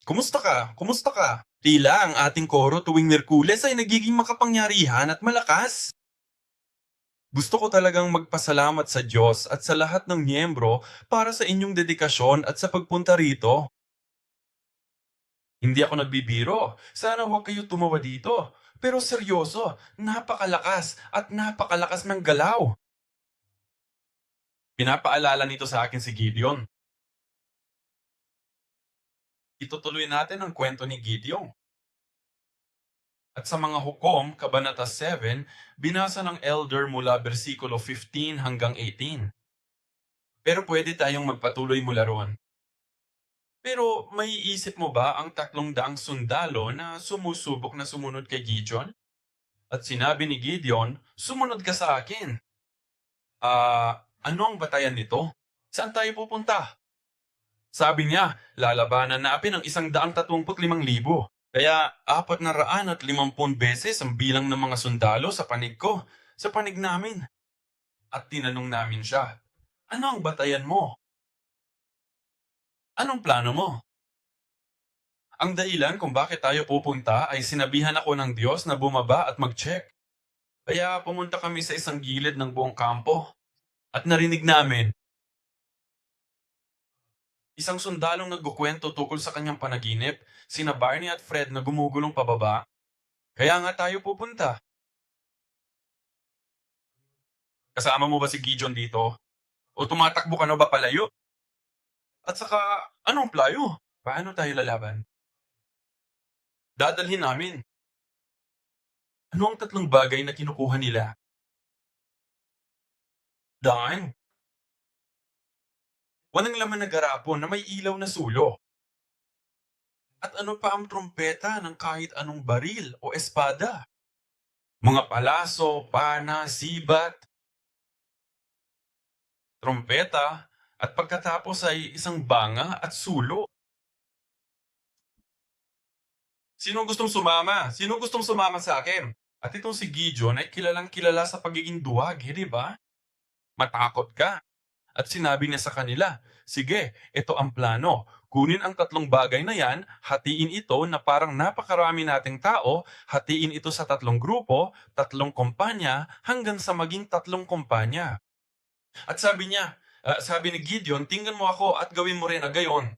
Kumusta ka? Kumusta ka? Tila ang ating koro tuwing Miyerkules ay nagiging makapangyarihan at malakas. Gusto ko talagang magpasalamat sa Diyos at sa lahat ng miyembro para sa inyong dedikasyon at sa pagpunta rito. Hindi ako nagbibiro. Sana huwag kayo tumawa dito. Pero seryoso, napakalakas at napakalakas ng galaw. Pinapaalala nito sa akin si Gideon. Itutuloy natin ang kwento ni Gideon. At sa mga hukom, Kabanata 7, binasa ng elder mula versikulo 15 hanggang 18. Pero pwede tayong magpatuloy mula roon. Pero may isip mo ba ang 300 sundalo na sumusubok na sumunod kay Gideon? At sinabi ni Gideon, sumunod ka sa akin. Ano ang batayan nito? Saan tayo pupunta? Sabi niya, lalabanan natin ang 135,000. Kaya 450 beses ang bilang ng mga sundalo sa panig ko, sa panig namin. At tinanong namin siya, ano ang batayan mo? Anong plano mo? Ang dahilan kung bakit tayo pupunta ay sinabihan ako ng Diyos na bumaba at mag-check. Kaya pumunta kami sa isang gilid ng buong kampo. At narinig namin, isang sundalong nagkukwento tukol sa kanyang panaginip, sina Barney at Fred na gumugulong pababa. Kaya nga tayo pupunta. Kasama mo ba si Gideon dito? O tumatakbo ka na ba palayo? At saka, anong playo? Paano tayo lalaban? Dadalhin namin. Ano ang 3 bagay na kinukuha nila? Daan. Walang laman na garapon na may ilaw na sulo. At ano pa ang trompeta ng kahit anong baril o espada? Mga palaso, pana, sibat, trompeta, at pagkatapos ay isang banga at sulo. Sinong gustong sumama? Sinong gustong sumama sa akin? At itong si Gideon ay kilalang kilala sa pagiging duwag, di ba? Matakot ka. At sinabi niya sa kanila, sige, ito ang plano. Kunin ang 3 bagay na yan, hatiin ito na parang napakarami nating tao, hatiin ito sa 3 grupo, 3 kumpanya, hanggang sa maging 3 kumpanya. At sabi ni Gideon, tingnan mo ako at gawin mo rin na gayon.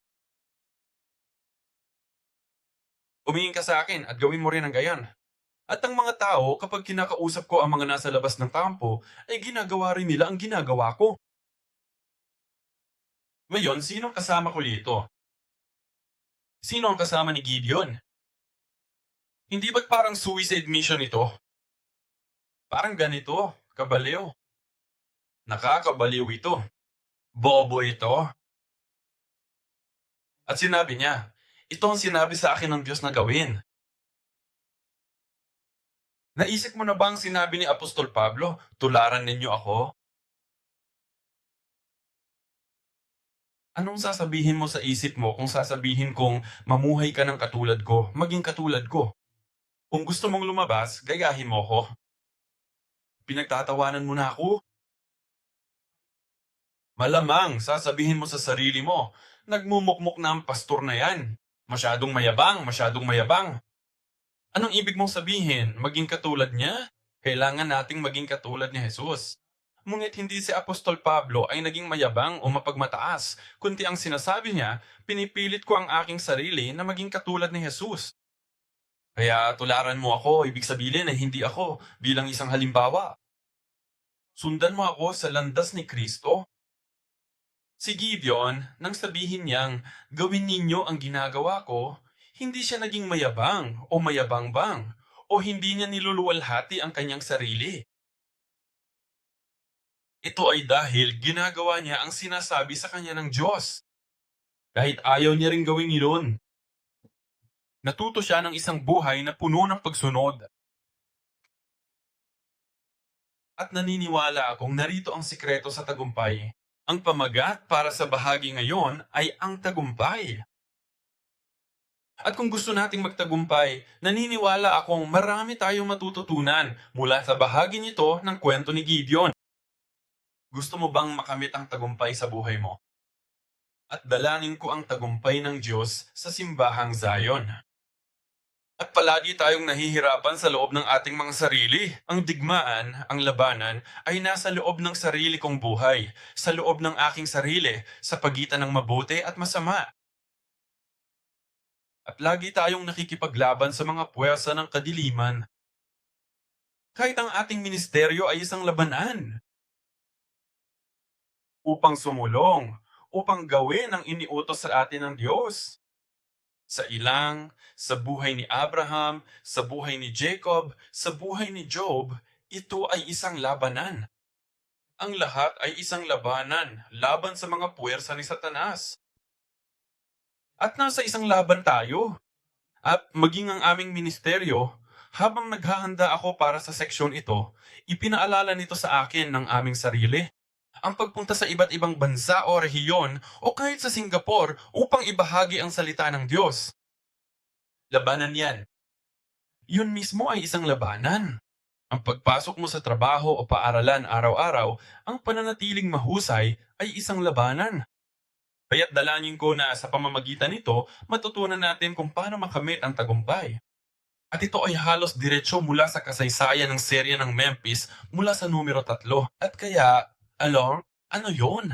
Umingin ka sa akin at gawin mo rin ang gayon. At ang mga tao, kapag kinakausap ko ang mga nasa labas ng kampo, ay ginagawa rin nila ang ginagawa ko. Ngayon, sino ang kasama ko dito? Sino ang kasama ni Gideon? Hindi ba't parang suicide mission ito? Parang ganito, kabaliw. Nakakabaliw ito. Bobo ito. At sinabi niya, ito ang sinabi sa akin ng Diyos na gawin. Naisip mo na ba ang sinabi ni Apostol Pablo, tularan ninyo ako? Anong sasabihin mo sa isip mo kung sasabihin kong mamuhay ka ng katulad ko, maging katulad ko? Kung gusto mong lumabas, gayahin mo ko. Pinagtatawanan mo na ako? Malamang, sasabihin mo sa sarili mo, nagmumukmok na ang pastor na yan. Masyadong mayabang, masyadong mayabang. Anong ibig mong sabihin? Maging katulad niya? Kailangan nating maging katulad ni Jesus. Ngunit hindi si Apostol Pablo ay naging mayabang o mapagmataas, kundi ang sinasabi niya, pinipilit ko ang aking sarili na maging katulad ni Jesus. Kaya tularan mo ako, ibig sabihin ay hindi ako bilang isang halimbawa. Sundan mo ako sa landas ni Kristo. Si Gideon, nang sabihin niyang gawin ninyo ang ginagawa ko, hindi siya naging mayabang o mayabang-bang o hindi niya niluluwalhati ang kanyang sarili. Ito ay dahil ginagawa niya ang sinasabi sa kanya ng Diyos. Kahit ayaw niya ring gawin yun. Natuto siya ng isang buhay na puno ng pagsunod. At naniniwala akong narito ang sikreto sa tagumpay. Ang pamagat para sa bahagi ngayon ay ang tagumpay. At kung gusto nating magtagumpay, naniniwala akong marami tayong matututunan mula sa bahagi nito ng kwento ni Gideon. Gusto mo bang makamit ang tagumpay sa buhay mo? at dalangin ko ang tagumpay ng Diyos sa simbahang Zion. At palagi tayong nahihirapan sa loob ng ating mga sarili. Ang digmaan, ang labanan, ay nasa loob ng sarili kong buhay, sa loob ng aking sarili, sa pagitan ng mabuti at masama. At lagi tayong nakikipaglaban sa mga puwersa ng kadiliman. Kahit ang ating ministeryo ay isang labanan upang sumulong, upang gawin ang iniutos sa atin ng Diyos. Sa ilang, sa buhay ni Abraham, sa buhay ni Jacob, sa buhay ni Job, ito ay isang labanan. Ang lahat ay isang labanan, laban sa mga puwersa ni Satanas. At nasa isang laban tayo. At maging ang aming ministeryo, habang naghahanda ako para sa seksyon ito, ipinaalala nito sa akin ng aming sarili. Ang pagpunta sa iba't ibang bansa o rehiyon o kahit sa Singapore upang ibahagi ang salita ng Diyos. Labanan yan. Yun mismo ay isang labanan. Ang pagpasok mo sa trabaho o paaralan araw-araw, ang pananatiling mahusay ay isang labanan. Kaya't dalangin ko na sa pamamagitan nito, matutunan natin kung paano makamit ang tagumpay. At ito ay halos diretsyo mula sa kasaysayan ng serye ng Memphis mula sa numero 3. At kaya, ano yon?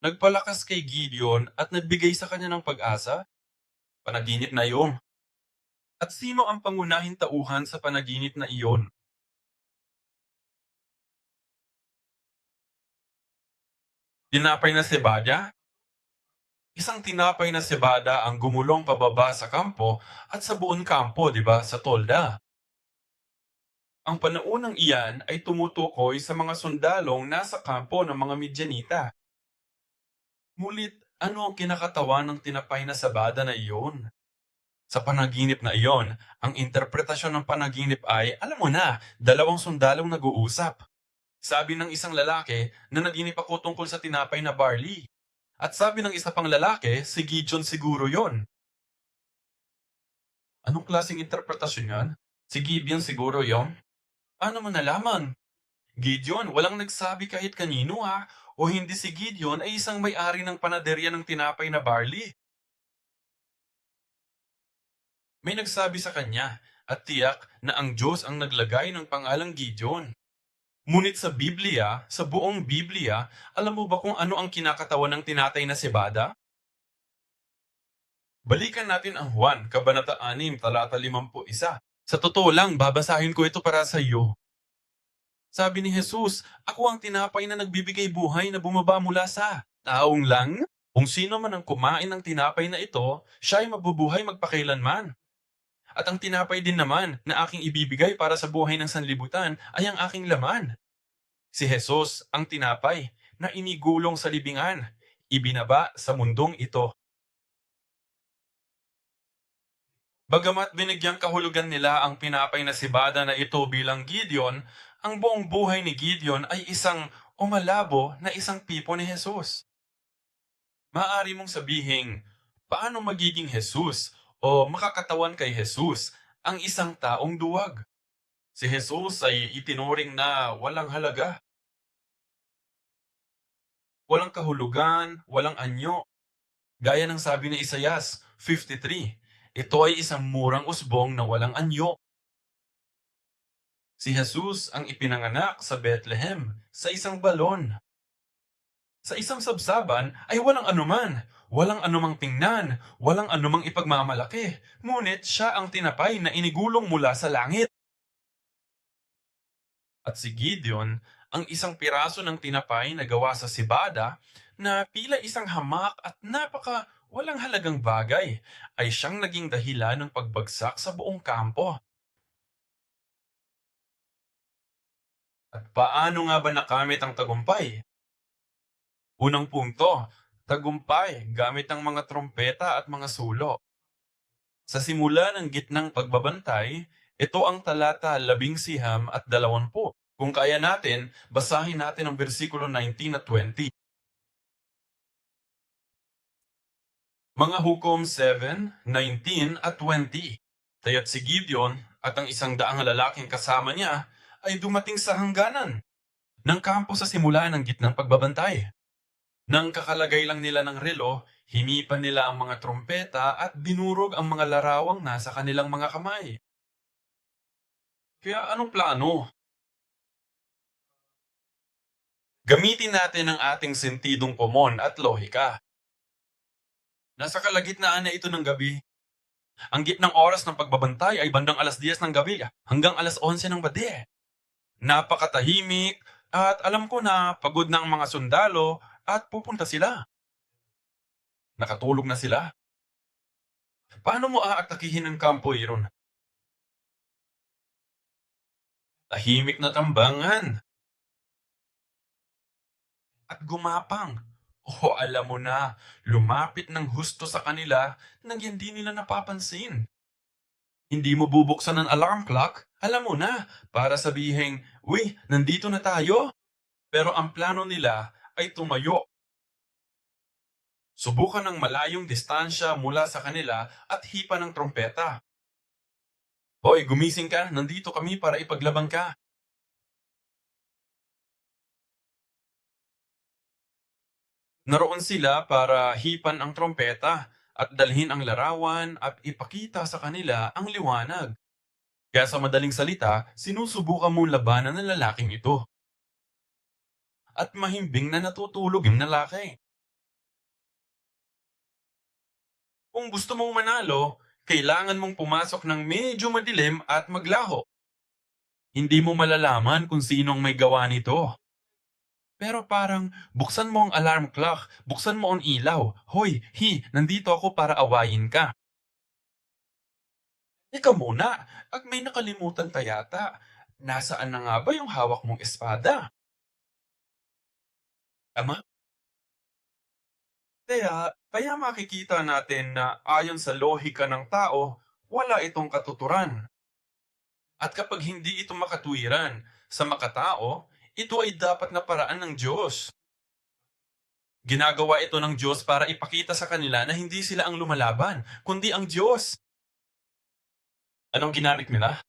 Nagpalakas kay Gideon at nagbigay sa kanya ng pag-asa? Panaginip na iyon. At sino ang pangunahing tauhan sa panaginip na iyon? Tinapay na cebada? Isang tinapay na cebada ang gumulong pababa sa kampo at sa buong kampo, di ba, sa tolda. Ang panaunang iyan ay tumutukoy sa mga sundalong nasa kampo ng mga Midyanita. Ngunit ano ang kinakatawan ng tinapay na sabada na iyon? Sa panaginip na iyon, ang interpretasyon ng panaginip ay, alam mo na, dalawang sundalong nag-uusap. Sabi ng isang lalaki na naginip ako tungkol sa tinapay na barley. At sabi ng isa pang lalaki, si Gideon siguro yon. Anong klaseng interpretasyon yan? Si Gideon siguro yon? Paano mo nalaman? Gideon, walang nagsabi kahit kanino ha. O hindi si Gideon ay isang may-ari ng panaderya ng tinapay na barley. May nagsabi sa kanya at tiyak na ang Diyos ang naglagay ng pangalang Gideon. Ngunit sa Biblia, sa buong Biblia, alam mo ba kung ano ang kinakatawan ng tinatay na cebada? Balikan natin ang Juan, Kabanata 6, talata 51. Sa totoo lang, babasahin ko ito para sa iyo. Sabi ni Jesus, ako ang tinapay na nagbibigay buhay na bumaba mula sa taong lang. Kung sino man ang kumain ng tinapay na ito, siya ay mabubuhay magpakailanman. At ang tinapay din naman na aking ibibigay para sa buhay ng sanlibutan ay ang aking laman. Si Jesus ang tinapay na inigulong sa libingan, ibinaba sa mundong ito. Bagamat binigyang kahulugan nila ang pinapay na sibada na ito bilang Gideon, ang buong buhay ni Gideon ay isang umalabo na isang pipo ni Jesus. Maaari mong sabihin, paano magiging Jesus o makakatawan kay Jesus ang isang taong duwag? Si Jesus ay itinuring na walang halaga, walang kahulugan, walang anyo. Gaya ng sabi ni Isaias 53, ito ay isang murang usbong na walang anyo. Si Jesus ang ipinanganak sa Bethlehem, sa isang balon. Sa isang sabsaban ay walang anuman, walang anumang tingnan, walang anumang ipagmamalaki. Ngunit siya ang tinapay na inigulong mula sa langit. At si Gideon, ang isang piraso ng tinapay na gawa sa sibada, na pila isang hamak at napaka walang halagang bagay, ay siyang naging dahilan ng pagbagsak sa buong kampo. At paano nga ba nakamit ang tagumpay? Unang punto, tagumpay gamit ang mga trompeta at mga sulo. Sa simula ng gitnang pagbabantay, ito ang talata 19 at 20. Kung kaya natin, basahin natin ang versikulo 19 at 20. Mga Hukom 7, 19 at 20. Kaya't si Gideon at ang 100 lalaking kasama niya ay dumating sa hangganan ng kampo sa simula ng gitnang pagbabantay. Nang kakalagay lang nila ng relo, hinipan nila ang mga trompeta at binurog ang mga larawang nasa kanilang mga kamay. Kaya anong plano? Gamitin natin ang ating sentidong pomon at lohika. Nasa kalagitnaan na ito ng gabi. Ang gitnang oras ng pagbabantay ay bandang alas 10 ng gabi hanggang alas 11 ng bade. Napakatahimik at alam ko na pagod na ang mga sundalo at pupunta sila. Nakatulog na sila. Paano mo aatakihin ang kampo, Iron? Tahimik na tambangan at gumapang. O alam mo na, lumapit ng husto sa kanila nang hindi nila napapansin. Hindi mo bubuksan ang alarm clock, alam mo na, para sabihing, uy, nandito na tayo. Pero ang plano nila ay tumayo. Subukan ng malayong distansya mula sa kanila at hipa ng trompeta. Hoy, gumising ka, nandito kami para ipaglaban ka. Naroon sila para hipan ang trompeta at dalhin ang larawan at ipakita sa kanila ang liwanag. Kaya sa madaling salita, sinusubukan mong labanan ng lalaking ito. At mahimbing na natutulog yung lalaki. Kung gusto mong manalo, kailangan mong pumasok ng medyo madilim at maglaho. Hindi mo malalaman kung sinong may gawa nito. Pero parang buksan mo ang alarm clock, buksan mo ang ilaw. Hoy, nandito ako para awayin ka. Teka muna, at may nakalimutan ka yata. Nasaan na nga ba yung hawak mong espada? Tama? Kaya makikita natin na ayon sa lohika ng tao, wala itong katuturan. At kapag hindi ito makatuwiran sa makatao, ito ay dapat na paraan ng Diyos. Ginagawa ito ng Diyos para ipakita sa kanila na hindi sila ang lumalaban, kundi ang Diyos. Anong ginamit nila?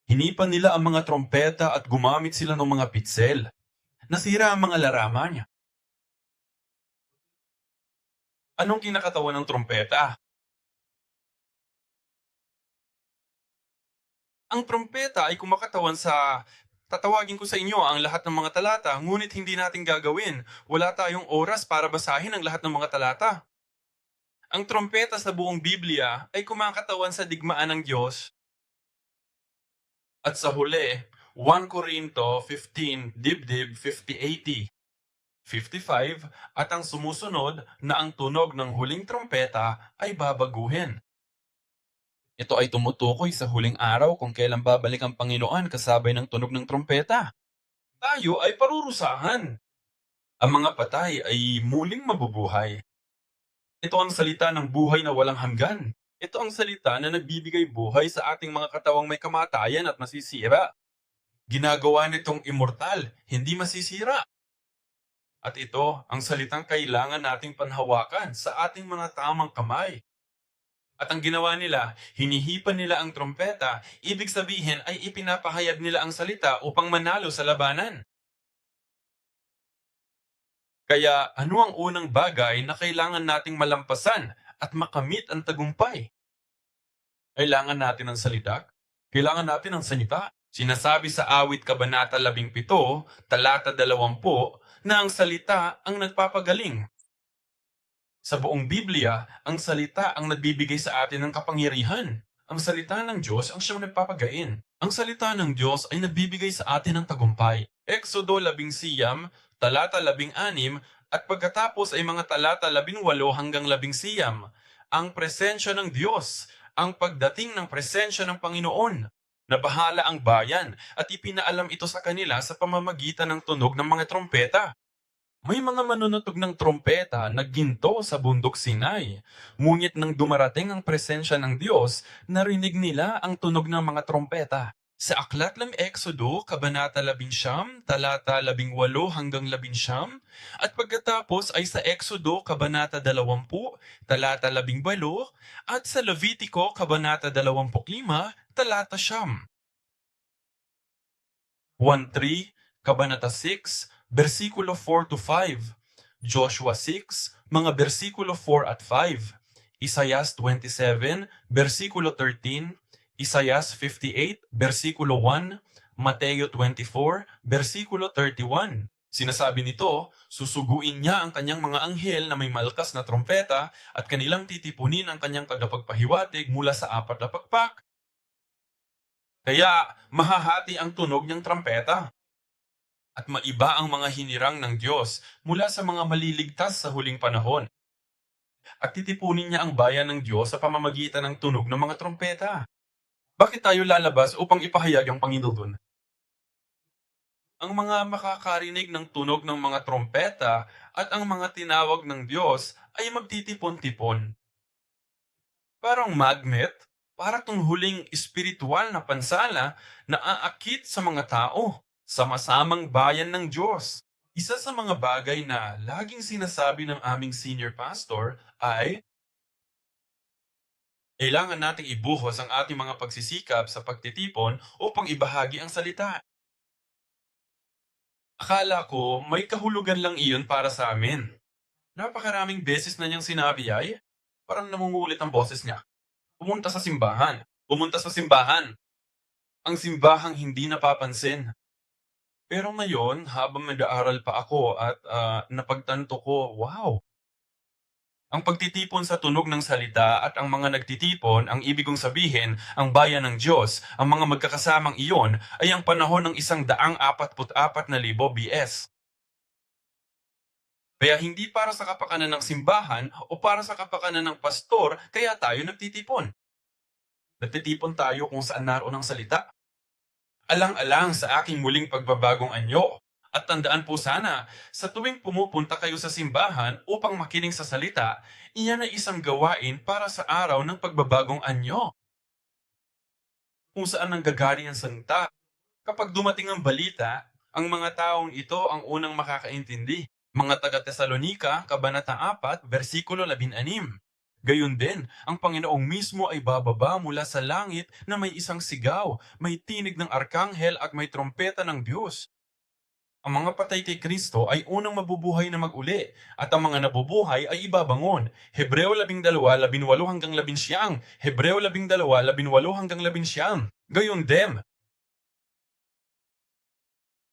Hinipan nila ang mga trompeta at gumamit sila ng mga pitsel. Nasira ang mga laraman. Anong kinakatawan ng trompeta? Ang trompeta ay kumakatawan sa tatawagin ko sa inyo ang lahat ng mga talata, ngunit hindi natin gagawin. Wala tayong oras para basahin ang lahat ng mga talata. Ang trompeta sa buong Biblia ay kumakatawan sa digmaan ng Diyos. At sa huli, 1 Corinto 15, dibdib 50-80. 55 at ang sumusunod na ang tunog ng huling trompeta ay babaguhin. Ito ay tumutukoy sa huling araw kung kailan babalik ang Panginoon kasabay ng tunog ng trompeta. Tayo ay parurusahan. Ang mga patay ay muling mabubuhay. Ito ang salita ng buhay na walang hanggan. Ito ang salita na nagbibigay buhay sa ating mga katawang may kamatayan at masisira. Ginagawa nitong immortal, hindi masisira. At ito ang salitang kailangan nating panhawakan sa ating mga tamang kamay. At ang ginawa nila, hinihipan nila ang trompeta, ibig sabihin ay ipinapahayag nila ang salita upang manalo sa labanan. Kaya ano ang unang bagay na kailangan nating malampasan at makamit ang tagumpay? Kailangan natin ng salita? Kailangan natin ng salita? Sinasabi sa awit kabanata 17, talata 20, na ang salita ang nagpapagaling. Sa buong Biblia, ang salita ang nagbibigay sa atin ng kapangyarihan. Ang salita ng Diyos ang siyang nagpapagain. Ang salita ng Diyos ay nagbibigay sa atin ng tagumpay. Exodo 11, talata 16, at pagkatapos ay mga talata 18 hanggang 19. Ang presensya ng Diyos, ang pagdating ng presensya ng Panginoon. Nabahala ang bayan at ipinaalam ito sa kanila sa pamamagitan ng tunog ng mga trompeta. May mga manunutog ng trompeta na ginto sa bundok Sinai. Ngunit nang dumarating ang presensya ng Diyos, narinig nila ang tunog ng mga trompeta. Sa aklat ng Exodo, kabanata 11, talata 18 hanggang 19, at pagkatapos ay sa Exodo, kabanata 20, talata 18, at sa Levitico, kabanata 25, talata 9. 1:3, kabanata 6, versikulo 4 to 5. Joshua 6, mga bersikulo 4 at 5, Isaias 27, bersikulo 13, Isaias 58, bersikulo 1, Mateo 24, bersikulo 31. Sinasabi nito, susuguin niya ang kanyang mga anghel na may malkas na trompeta at kanilang titipunin ang kanyang tagapagpahiwatig mula sa apat na pakpak. Kaya mahahati ang tunog ng trompeta at maiba ang mga hinirang ng Diyos mula sa mga maliligtas sa huling panahon. At titipunin niya ang bayan ng Diyos sa pamamagitan ng tunog ng mga trompeta. Bakit tayo lalabas upang ipahayag ang Panginoon? Ang mga makakarinig ng tunog ng mga trompeta at ang mga tinawag ng Diyos ay magtitipon-tipon. Parang magnet, para tong huling espiritual na pansala na aakit sa mga tao, sa masamang bayan ng Diyos. Isa sa mga bagay na laging sinasabi ng aming senior pastor ay, kailangan nating ibuhos ang ating mga pagsisikap sa pagtitipon upang ibahagi ang salita. Akala ko may kahulugan lang iyon para sa amin. Napakaraming beses na niyang sinabi ay, parang namumulit ang boses niya. Pumunta sa simbahan. Pumunta sa simbahan. Ang simbahang hindi napapansin. Pero ngayon, habang nag-aaral pa ako at napagtanto ko, wow! Ang pagtitipon sa tunog ng salita at ang mga nagtitipon, ang ibig kong sabihin, ang bayan ng Diyos, ang mga magkakasamang iyon, ay ang panahon ng 144,000 BS. Kaya hindi para sa kapakanan ng simbahan o para sa kapakanan ng pastor, kaya tayo nagtitipon. Nagtitipon tayo kung saan naroon ang salita. Alang-alang sa aking muling pagbabagong anyo. At tandaan po sana, sa tuwing pumupunta kayo sa simbahan upang makinig sa salita, iyan ay isang gawain para sa araw ng pagbabagong anyo. Kung saan nanggagaling ang salita. Kapag dumating ang balita, ang mga taong ito ang unang makakaintindi. Mga taga-Tesalonika, Kabanata 4, versikulo 16. Gayon din, ang Panginoong mismo ay bababa mula sa langit na may isang sigaw, may tinig ng arkanghel at may trompeta ng Diyos. Ang mga patay kay Kristo ay unang mabubuhay na mag-uli, at ang mga nabubuhay ay ibabangon. Hebreo 12:18 hanggang 19. Hebreo 12:18 hanggang 19. Gayon din.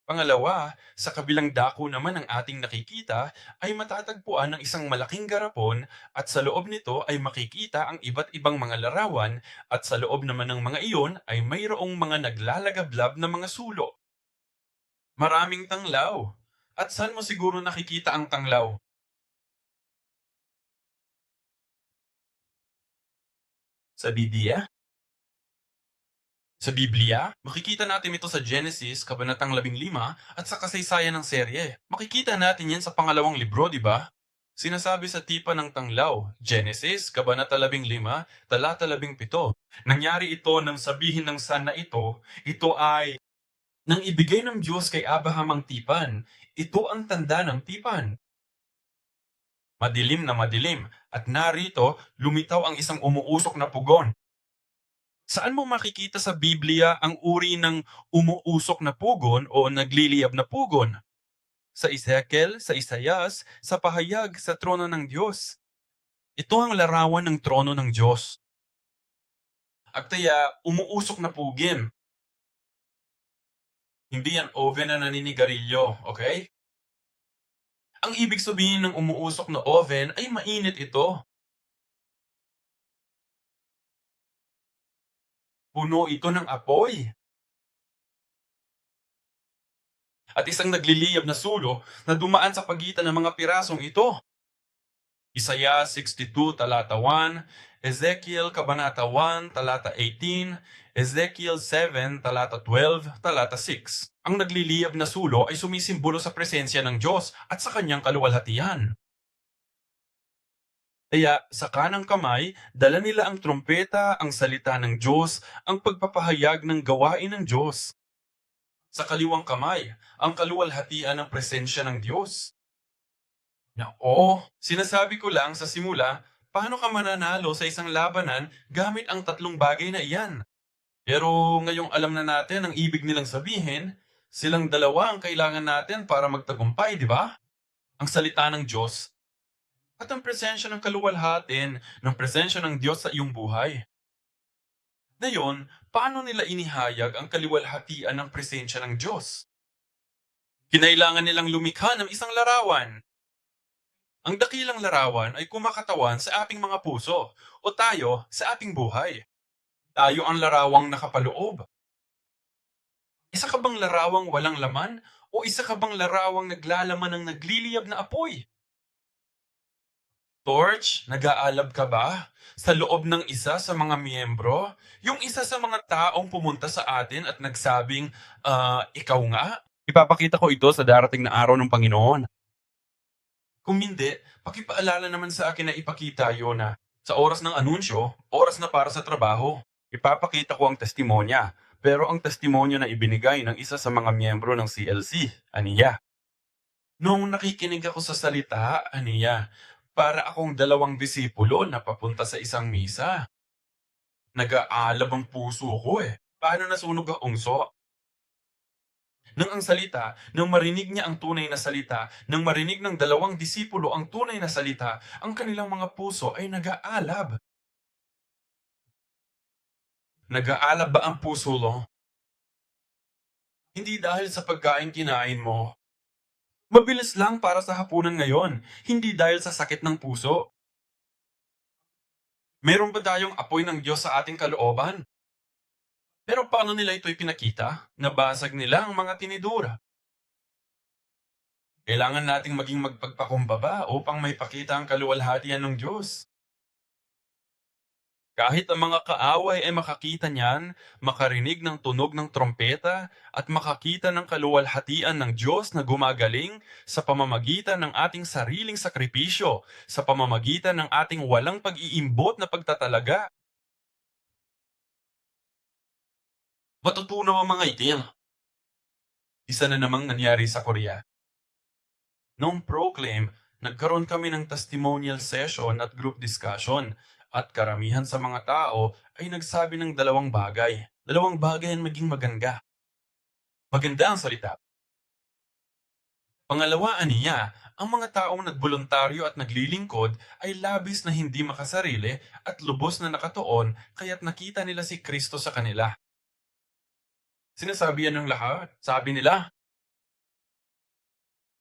Pangalawa, sa kabilang dako naman ng ating nakikita ay matatagpuan ng isang malaking garapon at sa loob nito ay makikita ang iba't ibang mga larawan at sa loob naman ng mga iyon ay mayroong mga naglalagablab na mga sulo. Maraming tanglaw. At saan mo siguro nakikita ang tanglaw? Sa Biblia? Sa Biblia, makikita natin ito sa Genesis, Kabanatang 15, at sa kasaysayan ng serye. Makikita natin yan sa pangalawang libro, di ba? Sinasabi sa tipa ng tanglaw, Genesis, Kabanata 15, talata 17. Nangyari ito nang sabihin ng san na ito ay nang ibigay ng Diyos kay Abraham ang tipan. Ito ang tanda ng tipan. Madilim na madilim, at narito, lumitaw ang isang umuusok na pugon. Saan mo makikita sa Biblia ang uri ng umuusok na pugon o nagliliyab na pugon? Sa Ezekiel, sa Isaias, sa pahayag sa trono ng Diyos. Ito ang larawan ng trono ng Diyos. At kaya, umuusok na pugim. Hindi yan oven na naninigarilyo, okay? Ang ibig sabihin ng umuusok na oven ay mainit ito. Puno ito ng apoy. At isang nagliliyab na sulo na dumaan sa pagitan ng mga pirasong ito. Isaiah 62, talata 1, Ezekiel, Kabanata 1, talata 18, Ezekiel 7, talata 12, talata 6. Ang nagliliyab na sulo ay sumisimbolo sa presensya ng Diyos at sa kanyang kaluwalhatian. Kaya sa kanang kamay, dala nila ang trompeta, ang salita ng Diyos, ang pagpapahayag ng gawain ng Diyos. Sa kaliwang kamay, ang kaluwalhatian ng presensya ng Diyos. Sinasabi ko lang sa simula, paano ka mananalo sa isang labanan gamit ang tatlong bagay na iyan? Pero ngayong alam na natin ang ibig nilang sabihin, silang dalawa ang kailangan natin para magtagumpay, di ba? ang salita ng Diyos, at ang presensya ng kaluwalhatian ng presensya ng Diyos sa iyong buhay. Ngayon, paano nila inihayag ang kaliwalhatian ng presensya ng Diyos? Kinailangan nilang lumikha ng isang larawan. Ang dakilang larawan ay kumakatawan sa ating mga puso o tayo sa ating buhay. Tayo ang larawang nakapaloob. Isa ka bang larawang walang laman o isa ka bang larawang naglalaman ng nagliliyab na apoy? Torch, nag-aalab ka ba sa loob ng isa sa mga miyembro? Yung isa sa mga taong pumunta sa atin at nagsabing, ikaw nga? Ipapakita ko ito sa darating na araw ng Panginoon. Kung hindi, pakipaalala naman sa akin na ipakita yun na sa oras ng anunsyo, oras na para sa trabaho. Ipapakita ko ang testimonya. Pero ang testimonya na ibinigay ng isa sa mga miyembro ng CLC, aniya. Noong nakikinig ako sa salita, aniya, para akong dalawang disipulo na papunta sa isang misa. Nag-aalab ang puso ko eh. Paano nasunog ang ungso? Nang ang salita, nang marinig niya ang tunay na salita, nang marinig ng dalawang disipulo ang tunay na salita, ang kanilang mga puso ay nag-aalab. Nag-aalab ba ang puso mo? Hindi dahil sa pagkain kinain mo. Mabilis lang para sa hapunan ngayon, hindi dahil sa sakit ng puso. Meron ba tayong apoy ng Diyos sa ating kalooban? Pero paano nila ito'y pinakita? Nabasag nila ang mga tinidura. Kailangan nating maging magpagpakumbaba upang may pakita ang kaluwalhatian ng Diyos. Kahit ang mga kaaway ay makakita niyan, makarinig ng tunog ng trompeta, at makakita ng kaluwalhatian ng Diyos na gumagaling sa pamamagitan ng ating sariling sakripisyo, sa pamamagitan ng ating walang pag-iimbot na pagtatalaga. Matutunaw ang mga itim. Isa na namang nangyari sa Korea. Noong Proclaim, nagkaroon kami ng testimonial session at group discussion, at karamihan sa mga tao ay nagsabi ng dalawang bagay. Dalawang bagay ang maging maganda. Maganda ang salita. Pangalawa, aniya, ang mga taong nagboluntaryo at naglilingkod ay labis na hindi makasarili at lubos na nakatuon kaya't nakita nila si Kristo sa kanila. Sinasabi yan ng lahat. Sabi nila,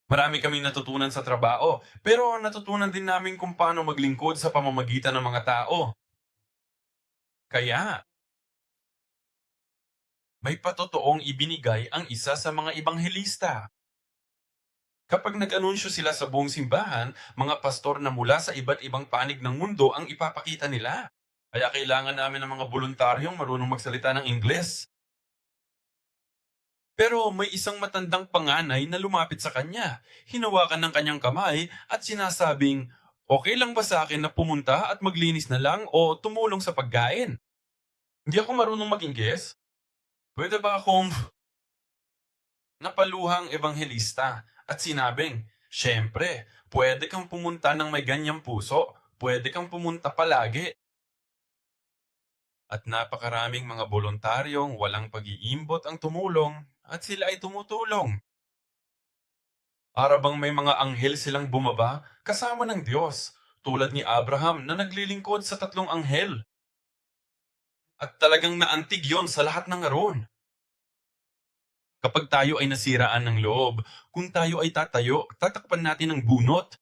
marami kaming natutunan sa trabaho, pero natutunan din namin kung paano maglingkod sa pamamagitan ng mga tao. Kaya, may patotoong ibinigay ang isa sa mga ebanghelista. Kapag nag-anunsyo sila sa buong simbahan, mga pastor na mula sa iba't ibang panig ng mundo ang ipapakita nila. Kaya kailangan namin ng mga voluntaryong marunong magsalita ng Ingles. Pero may isang matandang panganay na lumapit sa kanya, hinawakan ng kanyang kamay at sinasabing, okay lang ba sa akin na pumunta at maglinis na lang o tumulong sa pagkain? Hindi ako marunong mag-Ingles. Pwede ba akong napaluhang ebanghelista at sinabing, syempre, pwede kang pumunta ng may ganyang puso, pwede kang pumunta palagi. At napakaraming mga voluntaryong walang pag-iimbot ang tumulong at sila ay tumutulong. Para bang may mga anghel silang bumaba kasama ng Diyos, tulad ni Abraham na naglilingkod sa 3 anghel. At talagang naantig yon sa lahat ng aron. Kapag tayo ay nasiraan ng loob, kung tayo ay tatayo, tatakpan natin ng bunot.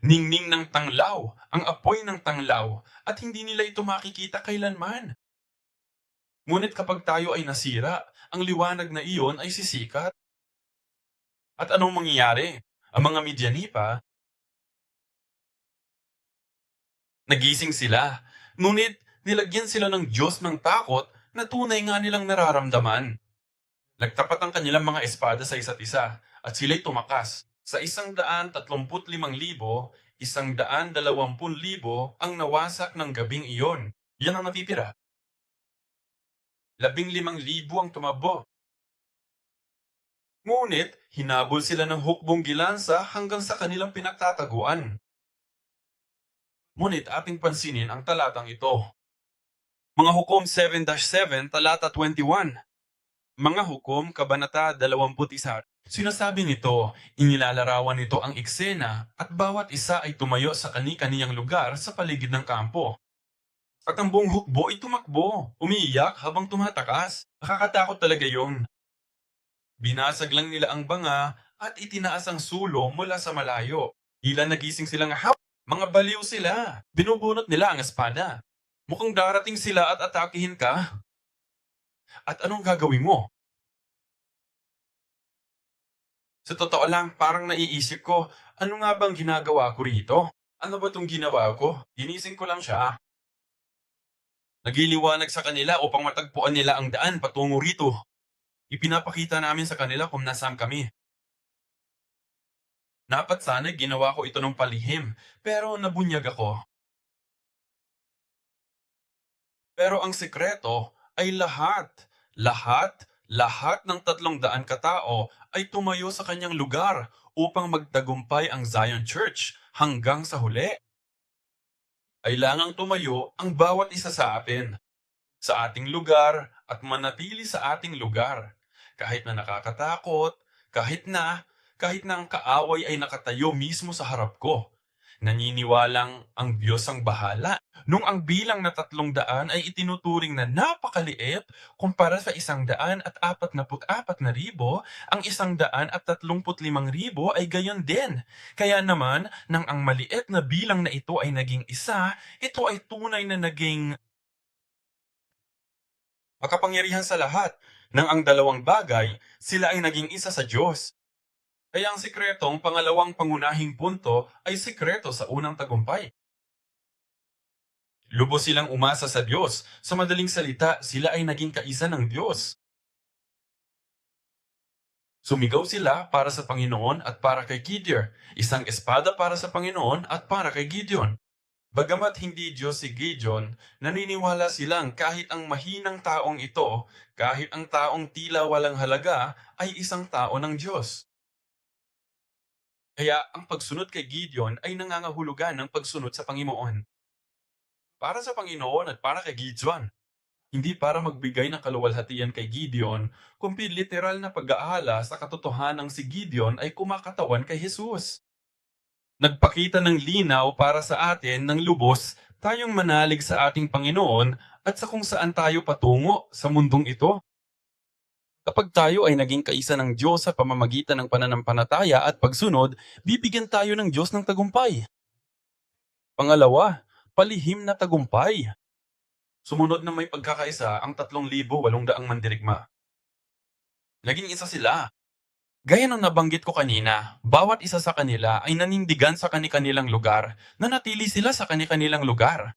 Ningning ng tanglaw, ang apoy ng tanglaw, at hindi nila ito makikita kailanman. Ngunit kapag tayo ay nasira, ang liwanag na iyon ay sisikat. At anong mangyayari? Ang mga Midyanipa, nagising sila, ngunit nilagyan sila ng Diyos ng takot na tunay nga nilang nararamdaman. Nagtapat ang kanilang mga espada sa isa't isa, at sila'y tumakas. Sa 135,000, 120,000 ang nawasak ng gabing iyon. Yan ang natitira. 15,000 ang tumabo. Ngunit, hinabol sila ng hukbong gilansa hanggang sa kanilang pinagtataguan. Ngunit ating pansinin ang talatang ito. Mga Hukom 7-7, talata 21. Mga Hukom, Kabanata 21. Sinasabi nito, inilalarawan nito ang eksena at bawat isa ay tumayo sa kani-kaniyang lugar sa paligid ng kampo. At ang buong hukbo ay tumakbo, umiiyak habang tumatakas. Nakakatakot talaga yon. Binasag lang nila ang banga at itinaas ang sulong mula sa malayo. Tila nagising silang mga baliw sila. Binubunot nila ang espada. Mukhang darating sila at atakihin ka. At anong gagawin mo? Sa totoo lang, parang naiisip ko, ano nga bang ginagawa ko rito? Ano ba itong ginawa ko? Ginising ko lang siya. Nagliliwanag sa kanila upang matagpuan nila ang daan patungo rito. Ipinapakita namin sa kanila kung nasaan kami. Dapat sana ginawa ko ito ng palihim, pero nabunyag ako. Pero ang sekreto ay lahat ng 300 katao ay tumayo sa kanyang lugar upang magtagumpay ang Zion Church hanggang sa huli. Kailangang tumayo ang bawat isa sa atin, sa ating lugar at manatili sa ating lugar. Kahit na nakakatakot, kahit na ang kaaway ay nakatayo mismo sa harap ko. Naniniwalang ang Diyos ang bahala. Nung ang bilang na 300 ay itinuturing na napakaliit kumpara sa 144,000, ang 135,000 ay gayon din. Kaya naman, nang ang maliit na bilang na ito ay naging isa, ito ay tunay na naging makapangyarihan sa lahat. Nang ang dalawang bagay, sila ay naging isa sa Diyos. Kaya ang sikretong pangalawang pangunahing punto ay sikreto sa unang tagumpay. Lubos silang umasa sa Diyos. Sa madaling salita, sila ay naging kaisa ng Diyos. Sumigaw sila para sa Panginoon at para kay Gideon. Isang espada para sa Panginoon at para kay Gideon. Bagamat hindi Diyos si Gideon, naniniwala silang kahit ang mahinang taong ito, kahit ang taong tila walang halaga, ay isang tao ng Diyos. Kaya ang pagsunod kay Gideon ay nangangahulugan ng pagsunod sa Panginoon. Para sa Panginoon at para kay Gideon. Hindi para magbigay ng kaluwalhatian kay Gideon, kundi literal na pag-aala sa katotohanang si Gideon ay kumakatawan kay Jesus. Nagpakita ng linaw para sa atin ng lubos tayong manalig sa ating Panginoon at sa kung saan tayo patungo sa mundong ito. Kapag tayo ay naging kaisa ng Diyos sa pamamagitan ng pananampalataya at pagsunod, bibigyan tayo ng Diyos ng tagumpay. Pangalawa, palihim na tagumpay. Sumunod na may pagkakaisa ang 3,800 mandirigma. Naging isa sila. Gaya ng nabanggit ko kanina, bawat isa sa kanila ay nanindigan sa kani-kanilang lugar, nanatili sila sa kani-kanilang lugar.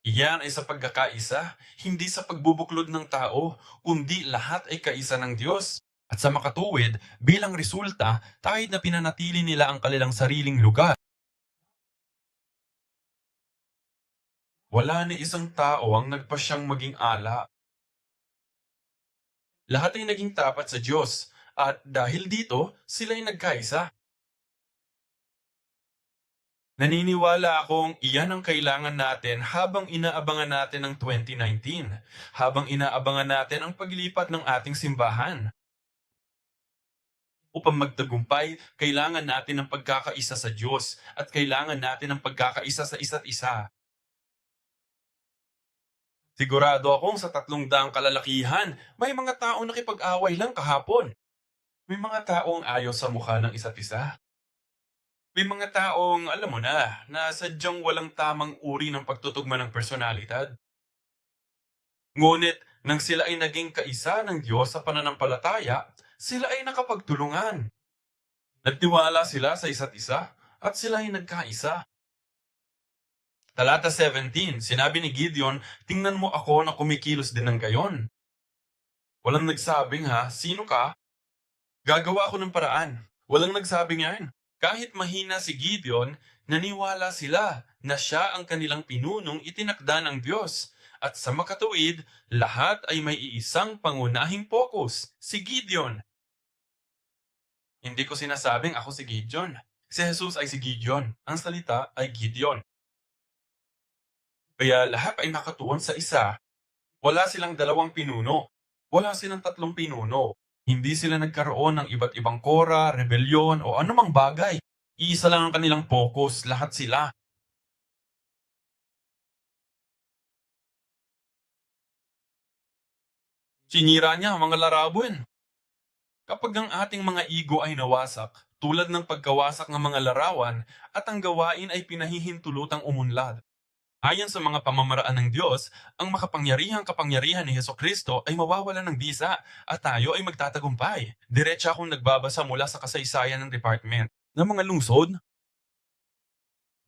Iyan ay sa pagkakaisa, hindi sa pagbubuklod ng tao, kundi lahat ay kaisa ng Diyos. At sa makatuwid, bilang resulta, kahit na pinanatili nila ang kanilang sariling lugar, wala ni isang tao ang nagpasyang maging ala. Lahat ay naging tapat sa Diyos, at dahil dito, sila ay nagkaisa. Naniniwala akong iyan ang kailangan natin habang inaabangan natin ang 2019, habang inaabangan natin ang paglipat ng ating simbahan. Upang magtagumpay, kailangan natin ng pagkakaisa sa Diyos at kailangan natin ng pagkakaisa sa isa't isa. Sigurado akong sa 300 kalalakihan, may mga taong nakipag-away lang kahapon. May mga taong ayaw sa mukha ng isa't isa. May mga taong, alam mo na sadyang walang tamang uri ng pagtutugma ng personalidad. Ngunit, nang sila ay naging kaisa ng Diyos sa pananampalataya, sila ay nakapagtulungan. Nagtiwala sila sa isa't isa, at sila ay nagkaisa. Talata 17, sinabi ni Gideon, tingnan mo ako na kumikilos din ng gayon. Walang nagsabing sino ka? Gagawa ako ng paraan. Walang nagsabing yan. Kahit mahina si Gideon, naniwala sila na siya ang kanilang pinunong itinakda ng Diyos. At sa makatuwid, lahat ay may iisang pangunahing focus, si Gideon. Hindi ko sinasabing ako si Gideon. Si Jesus ay si Gideon. Ang salita ay Gideon. Kaya lahat ay nakatuon sa isa. Wala silang 2 pinuno. Wala silang 3 pinuno. Hindi sila nagkaroon ng iba't ibang kora, rebelyon o anumang bagay. Iisa lang ang kanilang focus, lahat sila. Sinira niya ang mga larawan. Kapag ang ating mga ego ay nawasak, tulad ng pagkawasak ng mga larawan, at ang gawain ay pinahihintulutang umunlad. Ayon sa mga pamamaraan ng Diyos, ang makapangyarihang kapangyarihan ni Heso Kristo ay mawawala ng bisa at tayo ay magtatagumpay. Diretsa akong nagbabasa mula sa kasaysayan ng department ng mga lungsod.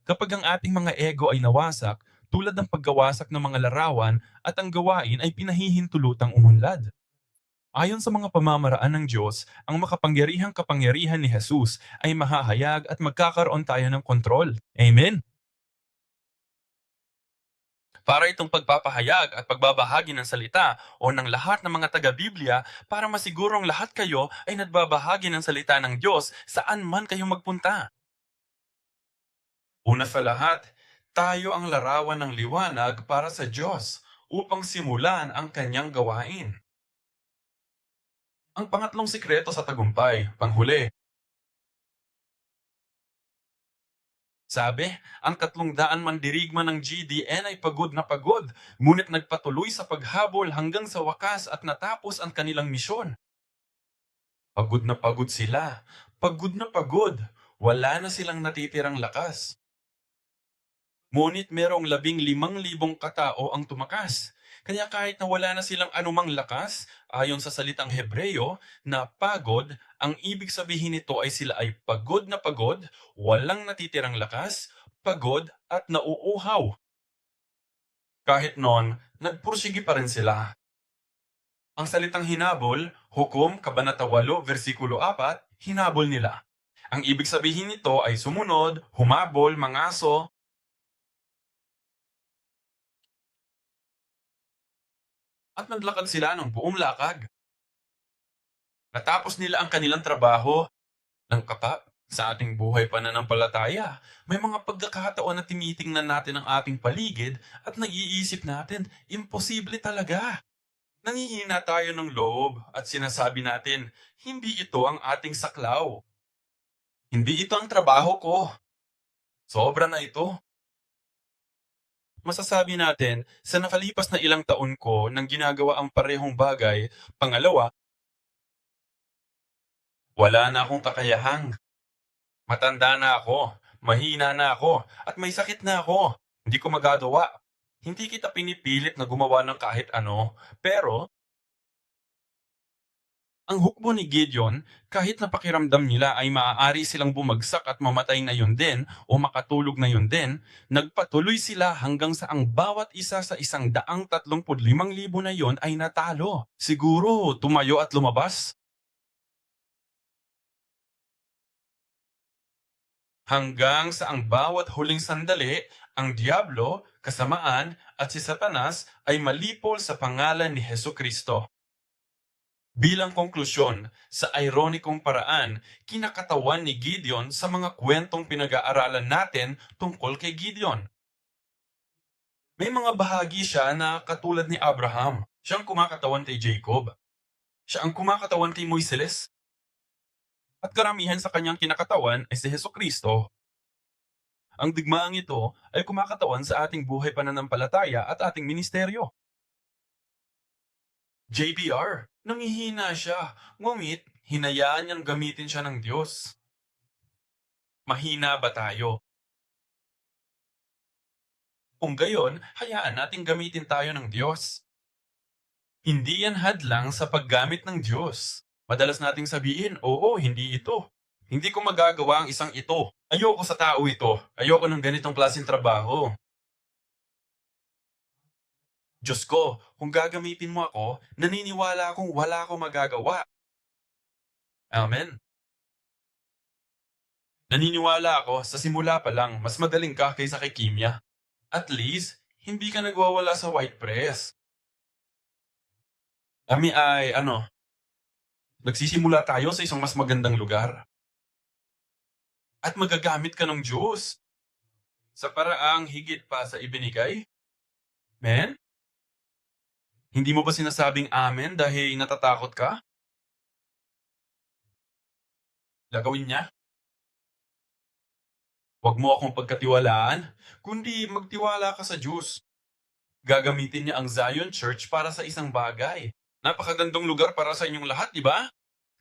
Kapag ang ating mga ego ay nawasak, tulad ng paggawasak ng mga larawan at ang gawain ay pinahihintulutang umunlad. Ayon sa mga pamamaraan ng Diyos, ang makapangyarihang kapangyarihan ni Jesus ay mahahayag at magkakaroon tayo ng kontrol. Amen? Para itong pagpapahayag at pagbabahagi ng salita o ng lahat ng mga taga-Biblia para masigurong lahat kayo ay nagbabahagi ng salita ng Diyos saan man kayo magpunta. Una sa lahat, tayo ang larawan ng liwanag para sa Diyos upang simulan ang kanyang gawain. Ang pangatlong sikreto sa tagumpay, panghuli. Sabi, ang 300 mandirigma ng GDN ay pagod na pagod, ngunit nagpatuloy sa paghabol hanggang sa wakas at natapos ang kanilang misyon. Pagod na pagod sila. Pagod na pagod. Wala na silang natitirang lakas. Ngunit merong 15,000 katao ang tumakas. Kaya kahit na wala na silang anumang lakas, ayon sa salitang Hebreyo, na pagod, ang ibig sabihin nito ay sila ay pagod na pagod, walang natitirang lakas, pagod at nauuhaw. Kahit noon, nagpursige pa rin sila. Ang salitang hinabol, Hukom, Kabanata 8, versikulo 4, hinabol nila. Ang ibig sabihin nito ay sumunod, humabol, mangaso, at naglakad sila ng buong lakad. Natapos nila ang kanilang trabaho ng kapa sa ating buhay pananampalataya. May mga pagkakataon na tinitingnan natin ang ating paligid at nag-iisip natin, imposible talaga. Nangihina tayo ng loob at sinasabi natin, hindi ito ang ating saklaw. Hindi ito ang trabaho ko. Sobra na ito. Masasabi natin, sa nakalipas na ilang taon ko nang ginagawa ang parehong bagay, pangalawa, wala na akong kakayahang. Matanda na ako, mahina na ako, at may sakit na ako. Hindi ko magagawa. Hindi kita pinipilit na gumawa ng kahit ano, pero ang hukbo ni Gideon, kahit na pakiramdam nila ay maaari silang bumagsak at mamatay na yun din o makatulog na yun din, nagpatuloy sila hanggang sa ang bawat isa sa 135,000 na yon ay natalo. Siguro tumayo at lumabas. Hanggang sa ang bawat huling sandali, ang Diablo, kasamaan at si Satanas ay malipol sa pangalan ni Heso Kristo. Bilang konklusyon, sa ironikong paraan, kinakatawan ni Gideon sa mga kwentong pinag-aaralan natin tungkol kay Gideon. May mga bahagi siya na katulad ni Abraham. Siya ang kumakatawan kay Jacob. Siya ang kumakatawan kay Moises. At karamihan sa kanyang kinakatawan ay si Heso Kristo. Ang digmaang ito ay kumakatawan sa ating buhay pananampalataya at ating ministeryo. JBR, nangihina siya, ngunit hinayaan niyang gamitin siya ng Diyos. Mahina ba tayo? Kung gayon, hayaan nating gamitin tayo ng Diyos. Hindi yan hadlang sa paggamit ng Diyos. Madalas nating sabihin, oo, hindi ito. Hindi ko magagawa ang isang ito. Ayoko sa tao ito. Ayoko ng ganitong klaseng trabaho. Diyos ko, kung gagamitin mo ako, naniniwala akong wala akong magagawa. Amen. Naniniwala ako sa simula pa lang, mas magaling ka kaysa kay Kimya. At least, hindi ka nagwawala sa white press. Kami ay, nagsisimula tayo sa isang mas magandang lugar. At magagamit ka ng Diyos sa paraang higit pa sa ibinigay. Men? Hindi mo ba sinasabing amen dahil natatakot ka? Gagawin niya? Huwag mo akong pagkatiwalaan, kundi magtiwala ka sa Diyos. Gagamitin niya ang Zion Church para sa isang bagay. Napakagandong lugar para sa inyong lahat, di ba?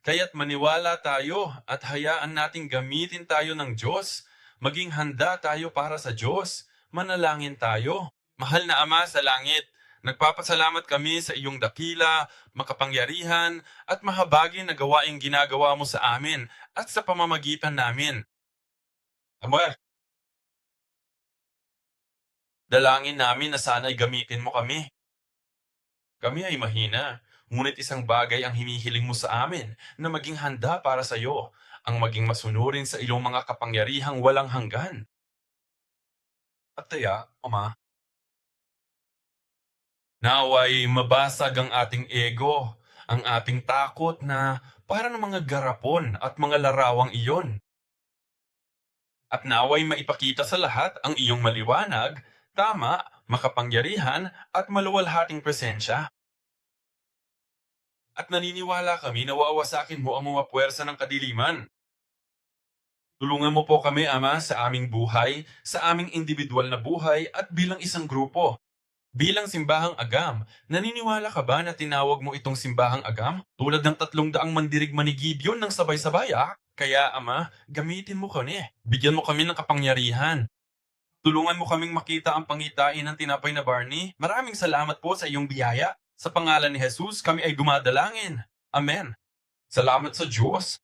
Kaya't maniwala tayo at hayaan nating gamitin tayo ng Diyos. Maging handa tayo para sa Diyos. Manalangin tayo. Mahal na Ama sa langit, nagpapasalamat kami sa iyong dakila, makapangyarihan, at mahabagin na gawaing ginagawa mo sa amin at sa pamamagitan namin. Ama, dalangin namin na sana'y gamitin mo kami. Kami ay mahina, ngunit isang bagay ang hinihiling mo sa amin na maging handa para sa iyo, ang maging masunurin sa iyong mga kapangyarihang walang hanggan. At kaya, Ama, naway mabasag ang ating ego, ang ating takot na para ng mga garapon at mga larawang iyon. At naway maipakita sa lahat ang iyong maliwanag, tama, makapangyarihan at maluwalhating presensya. At naniniwala kami na wawasakin mo ang mga puwersa ng kadiliman. Tulungan mo po kami, Ama, sa aming buhay, sa aming individual na buhay at bilang isang grupo. Bilang simbahang agam, naniniwala ka ba na tinawag mo itong simbahang agam? Tulad ng 300 mandirigma ni Gideon ng sabay-sabay, ah? Kaya, Ama, gamitin mo kami. Bigyan mo kami ng kapangyarihan. Tulungan mo kaming makita ang pangitain ng tinapay na Barney. Maraming salamat po sa iyong biyaya. Sa pangalan ni Jesus, kami ay dumadalangin. Amen. Salamat sa Diyos.